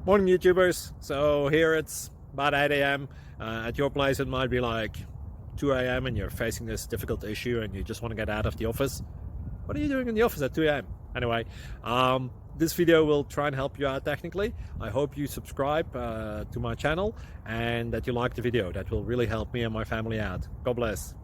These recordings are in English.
Morning, YouTubers. So here it's about 8 a.m. At your place, it might be like 2 a.m. and you're facing this difficult issue and you just want to get out of the office. What are you doing in the office at 2 a.m.? Anyway, this video will try and help you out technically. I hope you subscribe to my channel and that you like the video. That will really help me and my family out. God bless.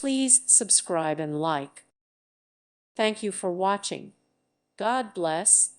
Please subscribe and like. Thank you for watching. God bless.